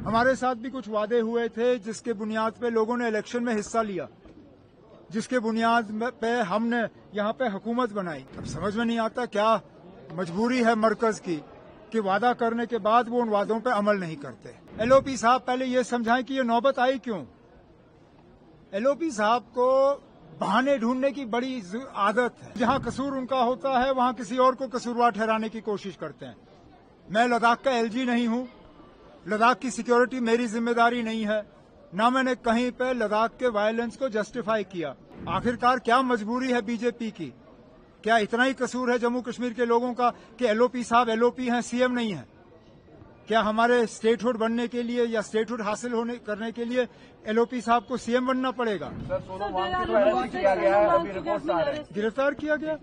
हमारे साथ भी कुछ वादे हुए थे जिसके बुनियाद पे लोगों ने इलेक्शन में हिस्सा लिया, जिसके बुनियाद पे हमने यहाँ पे हुकूमत बनाई। अब समझ में नहीं आता क्या मजबूरी है मरकज की कि वादा करने के बाद वो उन वादों पे अमल नहीं करते। एलओपी साहब पहले ये समझाएं कि ये नौबत आई क्यों। एलओपी साहब को बहाने ढूंढने की बड़ी आदत है। जहां कसूर उनका होता है वहां किसी और को कसूरवार ठहराने की कोशिश करते हैं। मैं लद्दाख का एलजी नहीं हूं, लद्दाख की सिक्योरिटी मेरी जिम्मेदारी नहीं है, ना मैंने कहीं पे लद्दाख के वायलेंस को जस्टिफाई किया। आखिरकार क्या मजबूरी है बीजेपी की? क्या इतना ही कसूर है जम्मू कश्मीर के लोगों का कि एलओपी साहब एलओपी हैं, सीएम नहीं है? क्या हमारे स्टेटहुड बनने के लिए या स्टेटहुड हासिल करने के लिए एलओपी साहब को सीएम बनना पड़ेगा? गिरफ्तार किया गया।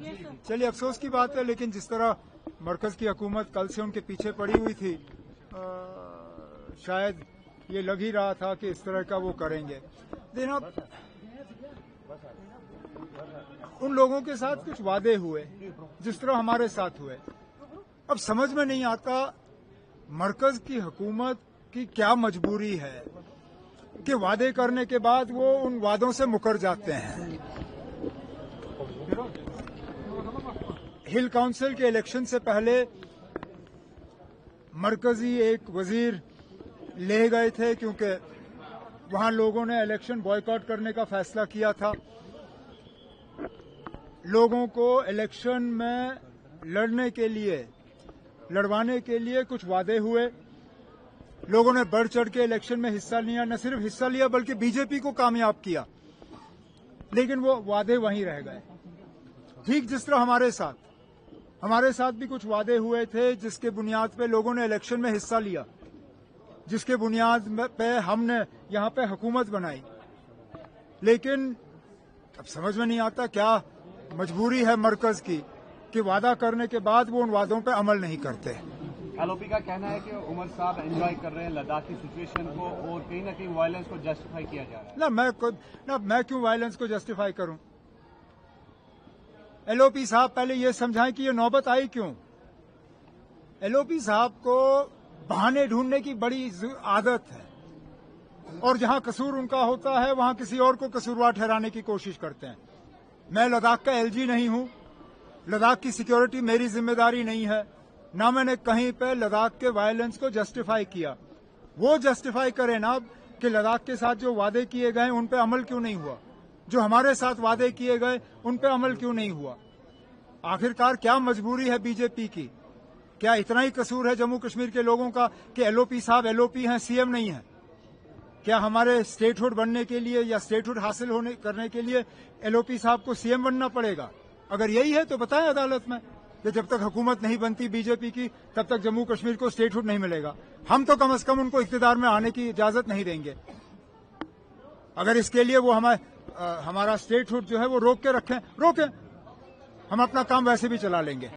चलिए अफसोस की बात है, लेकिन जिस तरह मरकज की हुकूमत कल से उनके पीछे पड़ी हुई थी, शायद ये लग ही रहा था कि इस तरह का वो करेंगे। देना उन लोगों के साथ कुछ वादे हुए जिस तरह हमारे साथ हुए। अब समझ में नहीं आता मरकज की हुकूमत की क्या मजबूरी है कि वादे करने के बाद वो उन वादों से मुकर जाते हैं। हिल काउंसिल के इलेक्शन से पहले मरकजी एक वजीर ले गए थे क्योंकि वहां लोगों ने इलेक्शन बॉयकॉट करने का फैसला किया था। लोगों को इलेक्शन में लड़वाने के लिए कुछ वादे हुए। लोगों ने बढ़ चढ़ के इलेक्शन में हिस्सा लिया, न सिर्फ हिस्सा लिया बल्कि बीजेपी को कामयाब किया, लेकिन वो वादे वहीं रह गए। ठीक जिस तरह हमारे साथ भी कुछ वादे हुए थे जिसके बुनियाद पे लोगों ने इलेक्शन में हिस्सा लिया, जिसके बुनियाद पे हमने यहाँ पे हुकूमत बनाई। लेकिन अब समझ में नहीं आता क्या मजबूरी है मरकज की कि वादा करने के बाद वो उन वादों पे अमल नहीं करते। एलओपी का कहना है कि उमर साहब एंजॉय कर रहे हैं लद्दाख की सिचुएशन को और कहीं न कहीं वायलेंस को जस्टिफाई किया जा रहा है। मैं क्यों वायलेंस को जस्टिफाई करूं? एलओपी साहब पहले ये समझाएं कि ये नौबत आई क्यों। एलओपी साहब को बहाने ढूंढने की बड़ी आदत है और जहां कसूर उनका होता है वहां किसी और को कसूरवार ठहराने की कोशिश करते हैं। मैं लद्दाख का एलजी नहीं हूं, लद्दाख की सिक्योरिटी मेरी जिम्मेदारी नहीं है, ना मैंने कहीं पे लद्दाख के वायलेंस को जस्टिफाई किया। वो जस्टिफाई करें ना कि लद्दाख के साथ जो वादे किए गए उन पे अमल क्यों नहीं हुआ, जो हमारे साथ वादे किए गए उन पे अमल क्यों नहीं हुआ। आखिरकार क्या मजबूरी है बीजेपी की? क्या इतना ही कसूर है जम्मू कश्मीर के लोगों का कि एलओपी साहब एलओपी हैं, सीएम नहीं है? क्या हमारे स्टेटहुड बनने के लिए या स्टेटहुड हासिल करने के लिए एलओपी साहब को सीएम बनना पड़ेगा? अगर यही है तो बताएं अदालत में कि जब तक हुकूमत नहीं बनती बीजेपी की तब तक जम्मू कश्मीर को स्टेटहुड नहीं मिलेगा। हम तो कम से कम उनको इख्तियार में आने की इजाजत नहीं देंगे। अगर इसके लिए वो हमारा स्टेटहुड जो है वो रोक के रखें, रोकें, हम अपना काम वैसे भी चला लेंगे।